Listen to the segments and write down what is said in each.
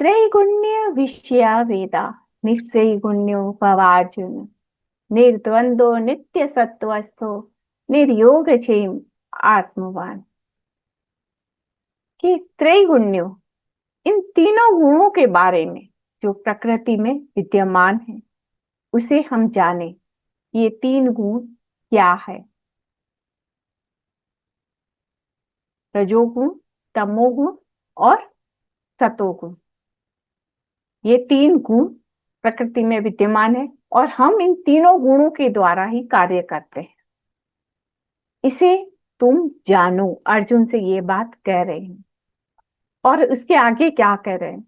त्रैगुण्य विषया वेदा निस्त्रैगुण्यो भवार्जुन निर्द्वंद्वो नित्य सत्वस्थो निर्योगक्षेम आत्मवान। कि त्रैगुण्यो, इन तीनों गुणों के बारे में जो प्रकृति में विद्यमान है उसे हम जाने। ये तीन गुण क्या है? रजोगुण, तमोगुण और सतोगुण। ये तीन गुण प्रकृति में विद्यमान है और हम इन तीनों गुणों के द्वारा ही कार्य करते हैं। इसे तुम जानो, अर्जुन से ये बात कह रहे हैं। और उसके आगे क्या कह रहे हैं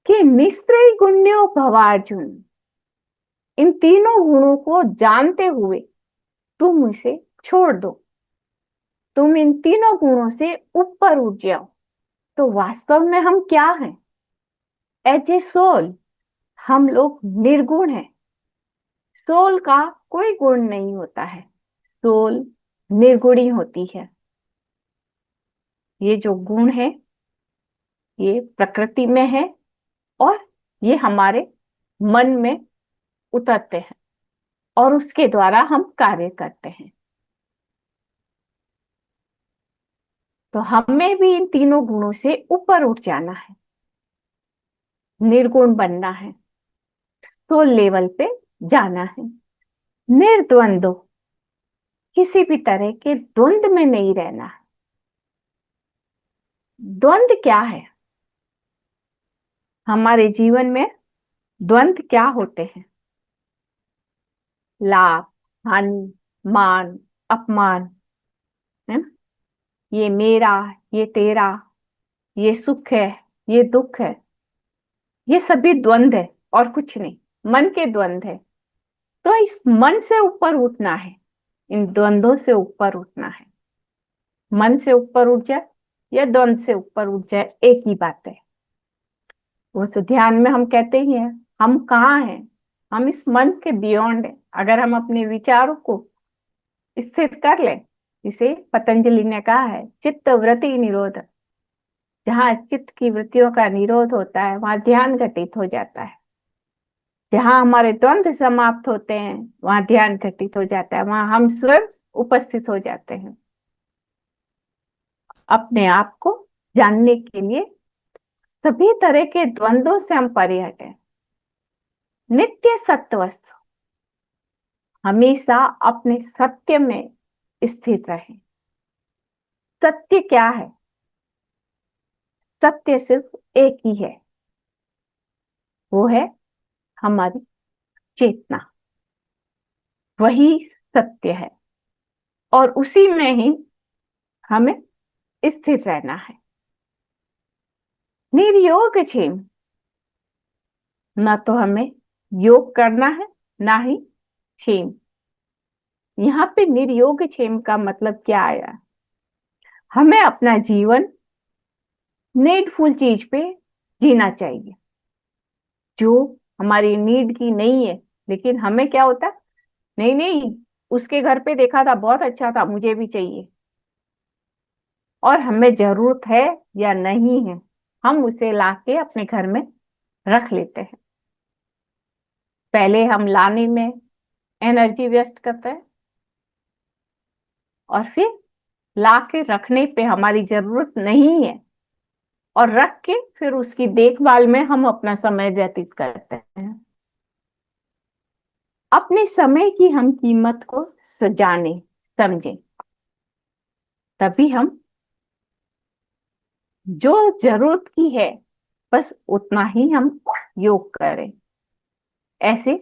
कि निस्त्रय गुण्यो भवार्जुन। इन तीनों गुणों को जानते हुए तुम इसे छोड़ दो, तुम इन तीनों गुणों से ऊपर उठ जाओ। तो वास्तव में हम क्या हैं? एज ए सोल हम लोग निर्गुण हैं। सोल का कोई गुण नहीं होता है, सोल निर्गुणी होती है। ये जो गुण है ये प्रकृति में है और ये हमारे मन में उतरते हैं और उसके द्वारा हम कार्य करते हैं। तो हमें भी इन तीनों गुणों से ऊपर उठ जाना है, निर्गुण बनना है, सोल लेवल पे जाना है। निर्द्वंद्व, किसी भी तरह के द्वंद में नहीं रहना है। द्वंद क्या है? हमारे जीवन में द्वंद क्या होते हैं? लाभ, हानि, मान, अपमान, है ना? ये मेरा, ये तेरा, ये सुख है, ये दुख है। ये सभी द्वंद है और कुछ नहीं, मन के द्वंद है। तो इस मन से ऊपर उठना है, इन द्वंद्वों से ऊपर उठना है। मन से ऊपर उठ जाए या द्वंद से ऊपर उठ जाए, एक ही बात है। वो तो ध्यान में हम कहते ही हैं, हम कहाँ हैं? हम इस मन के बियॉन्ड है। अगर हम अपने विचारों को स्थिर कर लें, जिसे पतंजलि ने कहा है चित्त वृत्ति निरोध, जहाँ चित्त की वृत्तियों का निरोध होता है वहां ध्यान घटित हो जाता है। जहां हमारे द्वंद्व समाप्त होते हैं वहां ध्यान घटित हो जाता है, वहां हम स्वयं उपस्थित हो जाते हैं। अपने आप को जानने के लिए सभी तरह के द्वंद्वों से हम परे हटें। नित्य सत्वस्थ, हमेशा अपने सत्य में स्थित रहें। सत्य क्या है? सत्य सिर्फ एक ही है, वो है हमारी चेतना। वही सत्य है और उसी में ही हमें स्थिर रहना है। निर्योग क्षेम, ना तो हमें योग करना है ना ही क्षेम। यहाँ पे निर्योग क्षेम का मतलब क्या आया? हमें अपना जीवन नीडफुल चीज पे जीना चाहिए, जो हमारी नीड की नहीं है। लेकिन हमें क्या होता है, नहीं नहीं, उसके घर पे देखा था बहुत अच्छा था, मुझे भी चाहिए। और हमें जरूरत है या नहीं है, हम उसे लाके अपने घर में रख लेते हैं। पहले हम लाने में एनर्जी वेस्ट करते हैं और फिर ला के रखने पे हमारी जरूरत नहीं है और रख के फिर उसकी देखभाल में हम अपना समय व्यतीत करते हैं। अपने समय की हम कीमत को जाने समझें, तभी हम जो जरूरत की है बस उतना ही हम योग करें। ऐसे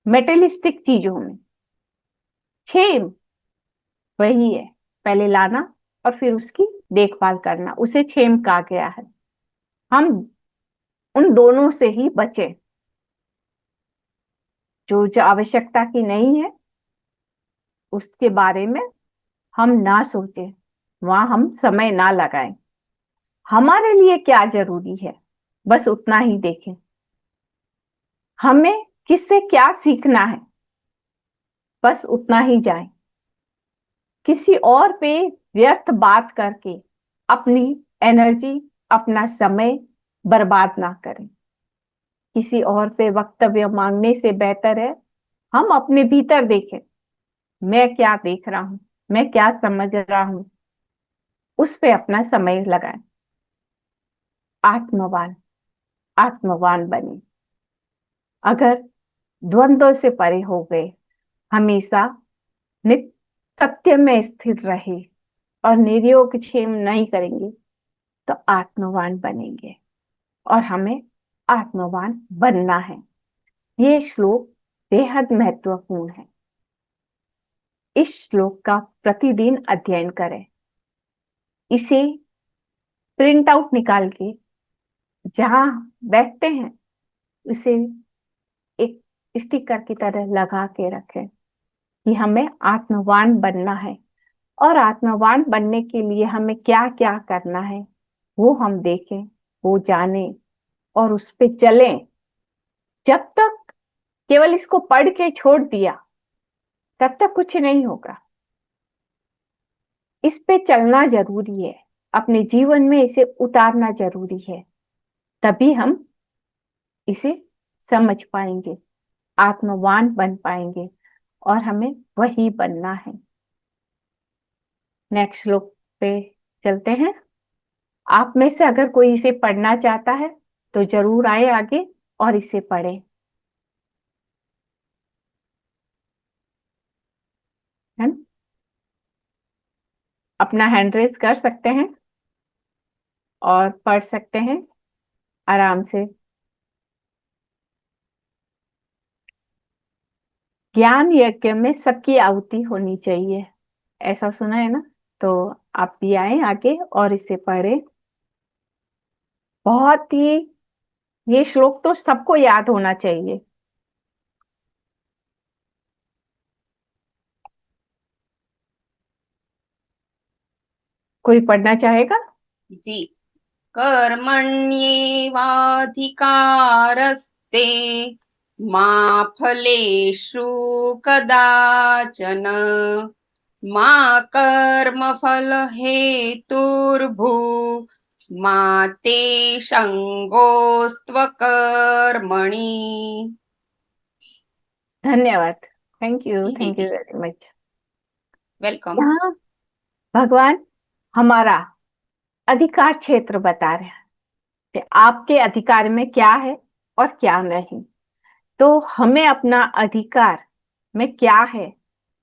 मेटेलिस्टिक चीजों में क्षेम वही है, पहले लाना और फिर उसकी देखभाल करना, उसे क्षेम कहा गया है। हम उन दोनों से ही बचें। जो जो आवश्यकता की नहीं है उसके बारे में हम ना सोचें, वहां हम समय ना लगाएं। हमारे लिए क्या जरूरी है बस उतना ही देखें। हमें किससे क्या सीखना है बस उतना ही जाएं। किसी और पे व्यर्थ बात करके अपनी एनर्जी, अपना समय बर्बाद ना करें। किसी और पे वक्तव्य मांगने से बेहतर है हम अपने भीतर देखें, मैं क्या देख रहा हूं, मैं क्या समझ रहा हूं, उस पे अपना समय लगाएं। आत्मवान, आत्मवान बने। अगर द्वंद्व से परे हो गए, हमेशा नित्य सत्य में स्थिर रहे और निर्योगक्षेम नहीं करेंगे, तो आत्मवान बनेंगे। और हमें आत्मवान बनना है। ये श्लोक बेहद महत्वपूर्ण है। इस श्लोक का प्रतिदिन अध्ययन करें। इसे प्रिंट आउट निकाल के जहां बैठते हैं उसे एक स्टिकर की तरह लगा के रखें कि हमें आत्मवान बनना है। और आत्मवान बनने के लिए हमें क्या क्या करना है वो हम देखें, वो जाने और उस पे चलें। जब तक केवल इसको पढ़ के छोड़ दिया तब तक कुछ नहीं होगा। इस पे चलना जरूरी है, अपने जीवन में इसे उतारना जरूरी है, तभी हम इसे समझ पाएंगे, आत्मवान बन पाएंगे। और हमें वही बनना है। नेक्स्ट श्लोक पे चलते हैं। आप में से अगर कोई इसे पढ़ना चाहता है तो जरूर आए आगे और इसे पढ़े, है ना? अपना हैंड रेज कर सकते हैं और पढ़ सकते हैं आराम से। ज्ञान यज्ञ में सबकी आहुति होनी चाहिए, ऐसा सुना है ना? तो आप भी आए आगे और इसे पढ़े। बहुत ही, ये श्लोक तो सबको याद होना चाहिए। कोई पढ़ना चाहेगा? जी। कर्मण्येवाधिकारस्ते मा फलेषु कदाचन मा कर्मफलहेतुर्भू मा ते संगोऽस्त्वकर्मणि। धन्यवाद। Thank you very much. Welcome. यहाँ भगवान हमारा अधिकार क्षेत्र बता रहे हैं कि आपके अधिकार में क्या है और क्या नहीं। तो हमें अपना अधिकार में क्या है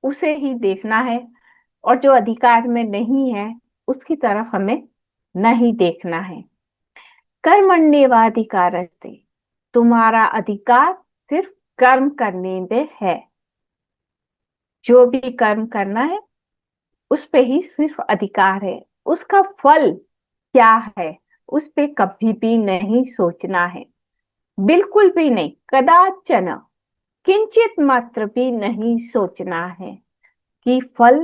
उसे ही देखना है, और जो अधिकार में नहीं है उसकी तरफ हमें नहीं देखना है। कर्मण्येवाधिकारस्ते, तुम्हारा अधिकार सिर्फ कर्म करने में है। जो भी कर्म करना है उस पे ही सिर्फ अधिकार है। उसका फल क्या है उस पे कभी भी नहीं सोचना है, बिल्कुल भी नहीं, कदाचन, किंचित मात्र भी नहीं सोचना है कि फल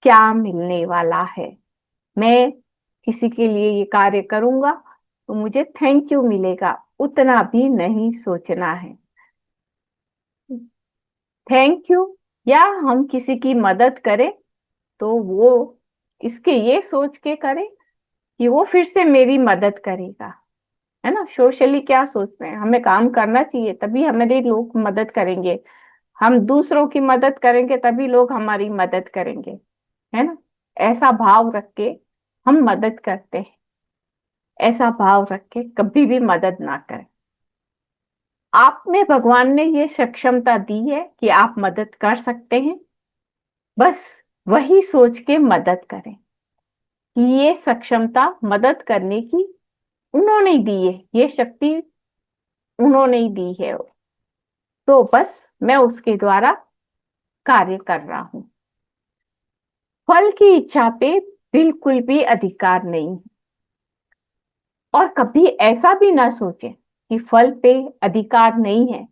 क्या मिलने वाला है। मैं किसी के लिए ये कार्य करूंगा तो मुझे थैंक यू मिलेगा, उतना भी नहीं सोचना है। थैंक यू, या हम किसी की मदद करें तो वो इसके ये सोच के करें कि वो फिर से मेरी मदद करेगा, है ना? सोशली क्या सोचते हैं, हमें काम करना चाहिए तभी हमारे लोग मदद करेंगे, हम दूसरों की मदद करेंगे तभी लोग हमारी मदद करेंगे, है ना? ऐसा भाव रख के हम मदद करते हैं। ऐसा भाव रख के कभी भी मदद ना करें। आप में भगवान ने ये सक्षमता दी है कि आप मदद कर सकते हैं, बस वही सोच के मदद करें कि ये सक्षमता मदद करने की उन्होंने दी है, ये शक्ति उन्होंने ही दी है, तो बस मैं उसके द्वारा कार्य कर रहा हूं। फल की इच्छा पे बिल्कुल भी अधिकार नहीं है। और कभी ऐसा भी ना सोचें कि फल पे अधिकार नहीं है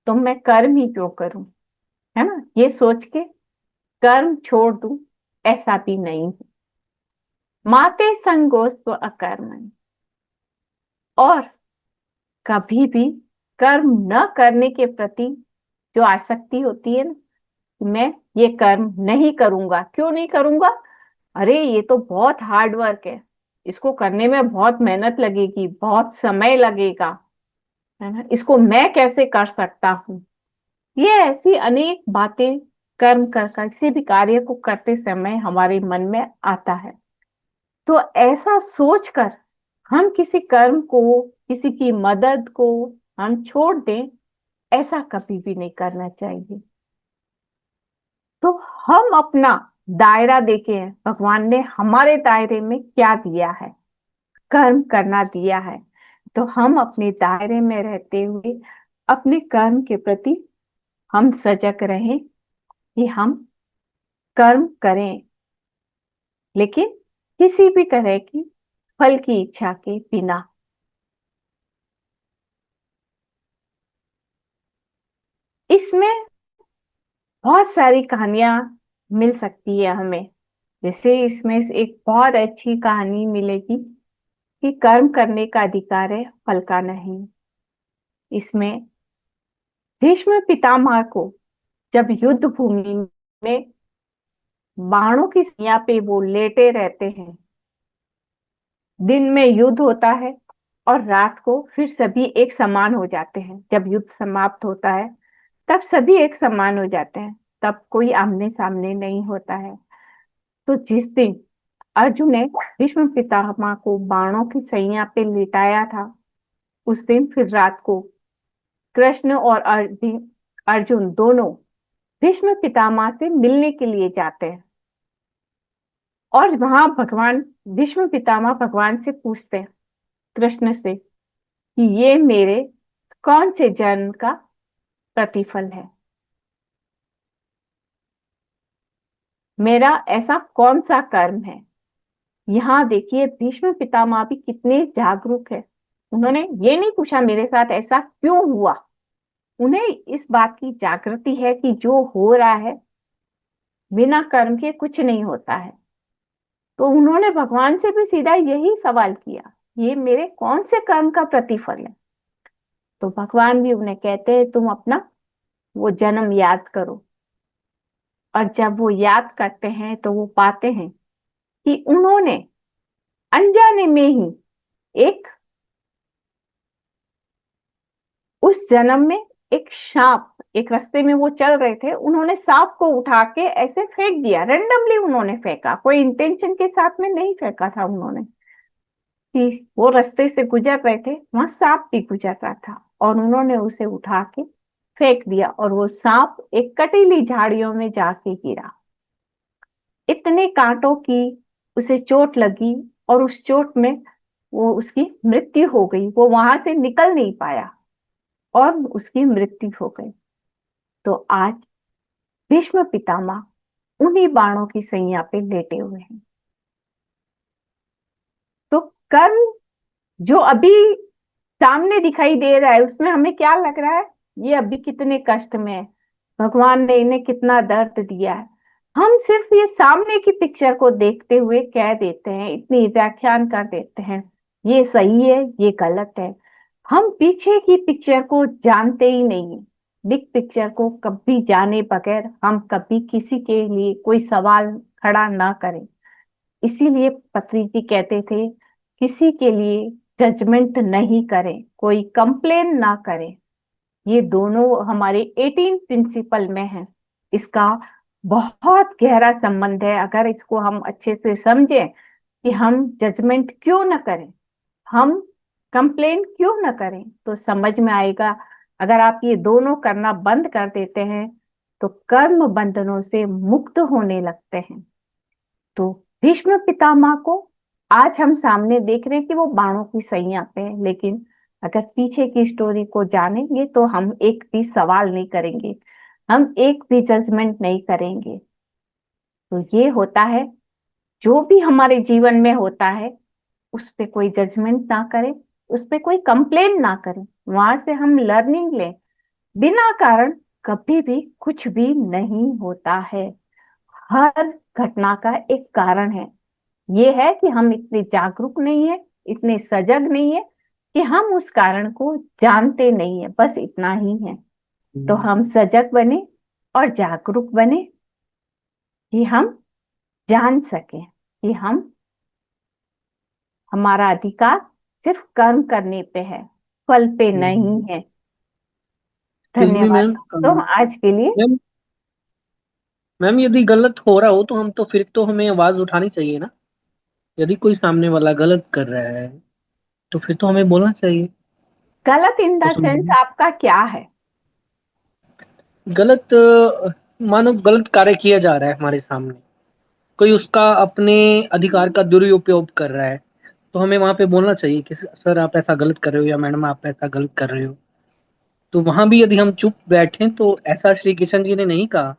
तो मैं कर्म ही क्यों करूं, है ना? ये सोच के कर्म छोड़ दूं, ऐसा भी नहीं है। माते संगोस्त्व अकर्मण, और कभी भी कर्म न करने के प्रति जो आसक्ति होती है ना, कि मैं ये कर्म नहीं करूंगा, क्यों नहीं करूंगा, अरे ये तो बहुत हार्ड वर्क है, इसको करने में बहुत मेहनत लगेगी, बहुत समय लगेगा, है ना, इसको मैं कैसे कर सकता हूँ। ये ऐसी अनेक बातें कर्म कर किसी भी कार्य को करते समय हमारे मन में आता है। तो ऐसा सोचकर हम किसी कर्म को, किसी की मदद को हम छोड़ दें, ऐसा कभी भी नहीं करना चाहिए। तो हम अपना दायरा देखें, भगवान ने हमारे दायरे में क्या दिया है, कर्म करना दिया है। तो हम अपने दायरे में रहते हुए अपने कर्म के प्रति हम सजग रहें कि हम कर्म करें, लेकिन किसी भी तरह की फल की इच्छा के बिना। इसमें बहुत सारी कहानियां मिल सकती है हमें। जैसे इसमें से एक बहुत अच्छी कहानी मिलेगी कि कर्म करने का अधिकार है, फल का नहीं। इसमें भीष्म पितामह को जब युद्ध भूमि में बाणों की सुइयां पे वो लेटे रहते हैं, दिन में युद्ध होता है और रात को फिर सभी एक समान हो जाते हैं। जब युद्ध समाप्त होता है तब सभी एक समान हो जाते हैं, तब कोई आमने सामने नहीं होता है। तो जिस दिन अर्जुन ने भीष्म पितामह को बाणों की सैया पे लिटाया था, उस दिन फिर रात को कृष्ण और अर्जुन दोनों भीष्म पितामह से मिलने के लिए जाते हैं। और वहां भगवान भीष्म पितामह भगवान से पूछते हैं, कृष्ण से, कि ये मेरे कौन से जन्म का प्रतिफल है, मेरा ऐसा कौन सा कर्म है। यहाँ देखिए भीष्म पितामह भी कितने जागरूक है। उन्होंने ये नहीं पूछा मेरे साथ ऐसा क्यों हुआ, उन्हें इस बात की जागृति है कि जो हो रहा है बिना कर्म के कुछ नहीं होता है। तो उन्होंने भगवान से भी सीधा यही सवाल किया, ये मेरे कौन से कर्म का प्रतिफल है। तो भगवान भी उन्हें कहते हैं, तुम अपना वो जन्म याद करो। और जब वो याद करते हैं तो वो पाते हैं कि उन्होंने अनजाने में ही एक उस जन्म में एक सांप, एक रास्ते में वो चल रहे थे, उन्होंने सांप को उठा के ऐसे फेंक दिया, रेंडमली उन्होंने फेंका, कोई इंटेंशन के साथ में नहीं फेंका था उन्होंने। कि वो रास्ते से गुजर रहे थे, वहां सांप भी गुजर रहा था और उन्होंने उसे उठा के फेंक दिया और वो सांप एक कटीली झाड़ियों में जाके गिरा। इतने कांटों की उसे चोट लगी और उस चोट में वो उसकी मृत्यु हो गई, वो वहां से निकल नहीं पाया और उसकी मृत्यु हो गई। तो आज भीष्म पितामह उन्हीं बाणों की सैया पे लेटे हुए हैं। तो कर्म जो अभी सामने दिखाई दे रहा है उसमें हमें क्या लग रहा है, ये अभी कितने कष्ट में है, भगवान ने इन्हें कितना दर्द दिया है। हम सिर्फ ये सामने की पिक्चर को देखते हुए कह देते हैं, इतनी व्याख्यान कर देते हैं, ये सही है ये गलत है। हम पीछे की पिक्चर को जानते ही नहीं है। बिग पिक्चर को कभी जाने बगैर हम कभी किसी के लिए कोई सवाल खड़ा ना करें। इसीलिए पत्री जी कहते थे, किसी के लिए जजमेंट नहीं करें, कोई कंप्लेन ना करें। ये दोनों हमारे 18 प्रिंसिपल में है। इसका बहुत गहरा संबंध है। अगर इसको हम अच्छे से समझें कि हम जजमेंट क्यों ना करें, हम कंप्लेन क्यों ना करें, तो समझ में आएगा। अगर आप ये दोनों करना बंद कर देते हैं तो कर्म बंधनों से मुक्त होने लगते हैं। तो भीष्म पितामह को आज हम सामने देख रहे हैं कि वो बाणों की सैया पे है, लेकिन अगर पीछे की स्टोरी को जानेंगे तो हम एक भी सवाल नहीं करेंगे, हम एक भी जजमेंट नहीं करेंगे। तो ये होता है, जो भी हमारे जीवन में होता है उस पे कोई जजमेंट ना करें, उस पे कोई कंप्लेन ना करें, वहां से हम लर्निंग लें। बिना कारण कभी भी कुछ भी नहीं होता है। हर घटना का एक कारण है। ये है कि हम इतने जागरूक नहीं है, इतने सजग नहीं है कि हम उस कारण को जानते नहीं है, बस इतना ही है। तो हम सजग बने और जागरूक बने कि हम जान सके कि हम हमारा अधिकार सिर्फ कर्म करने पे है, फल पे नहीं है। स्टिल भी धन्यवाद मैम, दोस्तों आज के लिए। मैम मैम यदि गलत हो रहा हो तो हम तो फिर तो हमें आवाज उठानी चाहिए ना। यदि कोई सामने वाला गलत कर रहा है तो फिर तो हमें बोलना चाहिए। गलत इन तो द सेंस समझिए, आपका क्या है? गलत मानो गलत कार्य किया जा रहा है हमारे सामने, कोई उसका अपने अधिकार का दुरुपयोग कर रहा है, तो हमें वहां पे बोलना चाहिए कि सर आप ऐसा गलत कर रहे हो या मैडम आप ऐसा गलत कर रहे हो। तो वहां भी यदि हम चुप बैठे तो ऐसा श्री कृष्ण जी ने नहीं कहा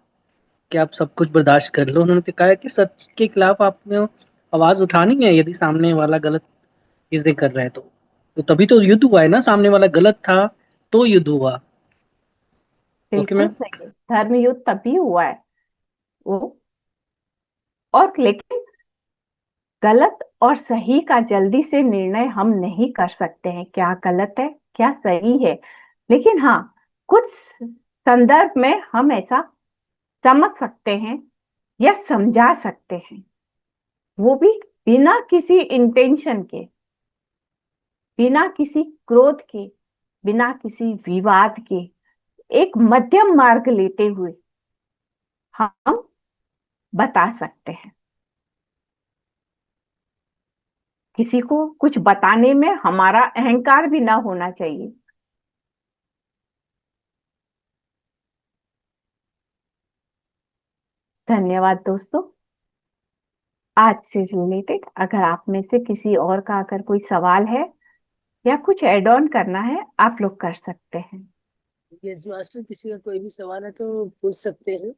कि आप सब कुछ बर्दाश्त कर लो। उन्होंने तो कहा कि सत्य के खिलाफ आपने आवाज उठानी है यदि सामने वाला गलत चीजें कर रहा है तो तभी तो युद्ध हुआ है ना, सामने वाला गलत था तो युद्ध हुआ। ओके बिल्कुल मैम। सही, धर्म युद्ध तभी हुआ है वो। और लेकिन गलत और सही का जल्दी से निर्णय हम नहीं कर सकते हैं, क्या गलत है क्या सही है। लेकिन हाँ, कुछ संदर्भ में हम ऐसा समझ सकते हैं या समझा सकते हैं, वो भी बिना किसी इंटेंशन के, बिना किसी क्रोध के, बिना किसी विवाद के, एक मध्यम मार्ग लेते हुए हम बता सकते हैं। किसी को कुछ बताने में हमारा अहंकार भी ना होना चाहिए। धन्यवाद दोस्तों। आज से रिलेटेड अगर आप में से किसी और का अगर कोई सवाल है या कुछ एड ऑन करना है, आप लोग कर सकते हैं। यस मास्टर, किसी का कोई भी सवाल है तो पूछ सकते हैं।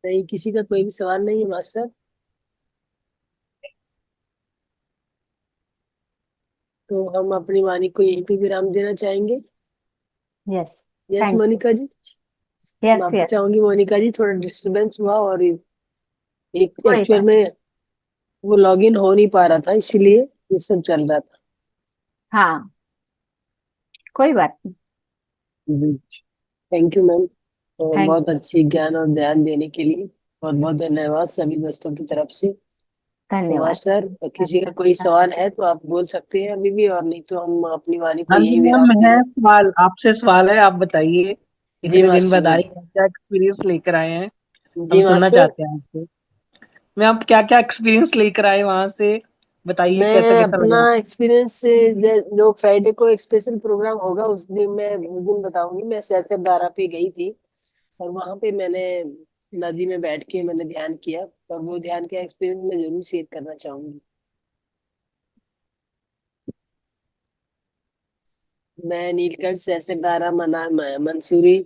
नहीं, किसी का कोई भी सवाल नहीं है मास्टर। तो हम अपनी वाणी को यहीं पे विराम देना चाहेंगे। Yes. Yes thank you. Monika ji. Yes माफी यस। चाहूंगी मोनिका जी, थोड़ा डिस्टरबेंस हुआ और एक कोई एक्चुअल बात। में वो लॉगिन हो नहीं पा रहा था, इसीलिए ये सब चल रहा था। हाँ, कोई बात नहीं। जी, थैंक यू मैम। और थैंक बहुत अच्छी ज्ञान और ध्यान देने के लिए बहुत बहुत धन्यवाद सभी दोस्तों की तरफ से। तो धन्यवाद। मास्टर, किसी का कोई सवाल है तो आप बोल सकते हैं अभी भी, और नहीं तो हम अपनी वाणी को हाँ जी यहीं मैम, विराम है देंगे। सवाल, आपसे सवाल है, आप बताइए। जी इतने दिन मास्टर बाद आए बोलिए। हैं, क्या एक्सपीरियंस लेकर आए हैं? हम जी सुनना मास्टर, चाहते हैं आपसे। मैं आप क्या क्या एक्सपीरियंस लेकर आए वहां से, बताइए कैसा मैं कैसा अपना लगा। एक्सपीरियंस से जो फ्राइडे को एक स्पेशल प्रोग्राम होगा उस दिन बताऊंगी। मैं सियासतदारा पे गई थी और वहां पे मैंने नदी में बैठ के मैंने ध्यान किया, और वो ध्यान का एक्सपीरियंस मैं जरूर शेयर करना चाहूंगी। मैं नीलकंठ, सियासतदारा, मंसूरी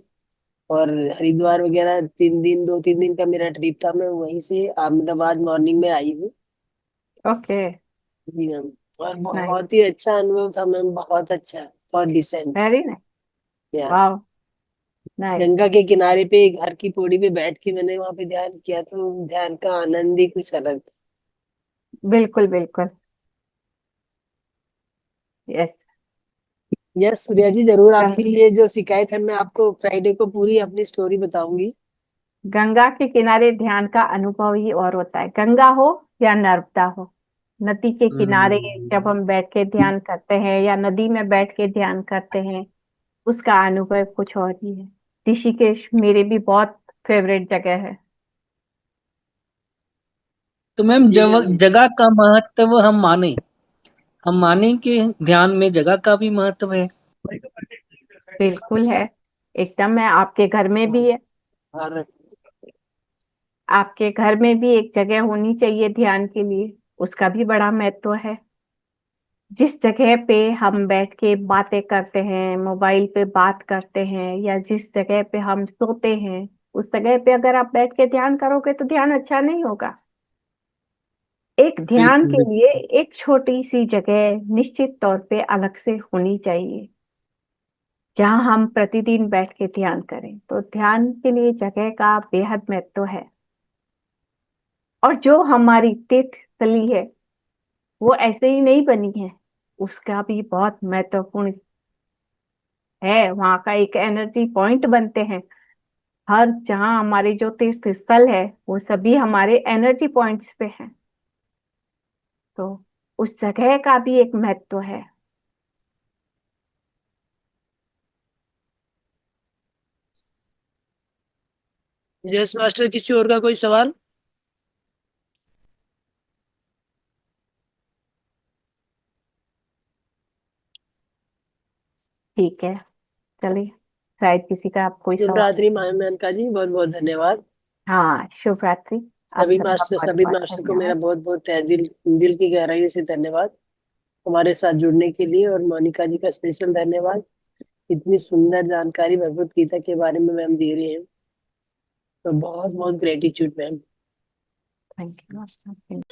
और हरिद्वार वगैरह 3 दिन 2-3 दिन का मेरा ट्रिप था। मैं वहीं से अहमदाबाद मॉर्निंग में आई हूँ। ओके। जी मैम। और नाइस। बहुत ही अच्छा अनुभव था मैम, बहुत अच्छा, बहुत डिसेंट। Very nice. या वाओ। नाइस। गंगा के किनारे पे घर की पौड़ी पे बैठ के मैंने वहां पे ध्यान किया, तो ध्यान का आनंद ही कुछ अलग था। बिल्कुल बिल्कुल। यस। यस सूर्या जी, जरूर आपकी ये जो शिकायत है मैं आपको फ्राइडे को पूरी अपनी स्टोरी बताऊंगी। गंगा के किनारे ध्यान का अनुभव ही और होता है, गंगा हो या नर्मदा हो। नदी के किनारे जब हम बैठ के ध्यान करते हैं या नदी में बैठ के ध्यान करते हैं, उसका अनुभव कुछ और ही है। ऋषिकेश मेरे भी बहुत फेवरेट जगह है। तो मैम जी मैम। जगह का महत्व हम माने कि ध्यान में जगह का भी महत्व है। बिल्कुल है, एकदम है। आपके घर में भी है। और आपके घर में भी एक जगह होनी चाहिए ध्यान के लिए, उसका भी बड़ा महत्व है। जिस जगह पे हम बैठ के बातें करते हैं, मोबाइल पे बात करते हैं, या जिस जगह पे हम सोते हैं, उस जगह पे अगर आप बैठ के ध्यान करोगे तो ध्यान अच्छा नहीं होगा। एक ध्यान बिल्कुल के बिल्कुल। लिए एक छोटी सी जगह निश्चित तौर पे अलग से होनी चाहिए, जहां हम प्रतिदिन बैठ के ध्यान करें। तो ध्यान के लिए जगह का बेहद महत्व है। और जो हमारी तीर्थ स्थली है वो ऐसे ही नहीं बनी है, उसका भी बहुत महत्वपूर्ण है। वहां का एक एनर्जी पॉइंट बनते हैं। हर जहाँ हमारे जो तीर्थ स्थल है वो सभी हमारे एनर्जी पॉइंट्स पे हैं। तो उस जगह का भी एक महत्व है। यस मास्टर, किसी और का कोई सवाल? ठीक है, चलिए, शायद किसी का आप कोई शुभ सवाल। रात्रि मेनका जी, बहुत बहुत धन्यवाद। हाँ, शुभ रात्रि। आप सबका बहुत सभी बहुत मास्टर को मेरा धन्यवाद। बहुत बहुत तहे दिल की गहराइयों से धन्यवाद हमारे साथ जुड़ने के लिए। और मोनिका जी का स्पेशल धन्यवाद, इतनी सुंदर जानकारी भगवत गीता के बारे में मैम दे रहे हैं, तो बहुत बहुत ग्रेटिट्यूड मैम। Thank you.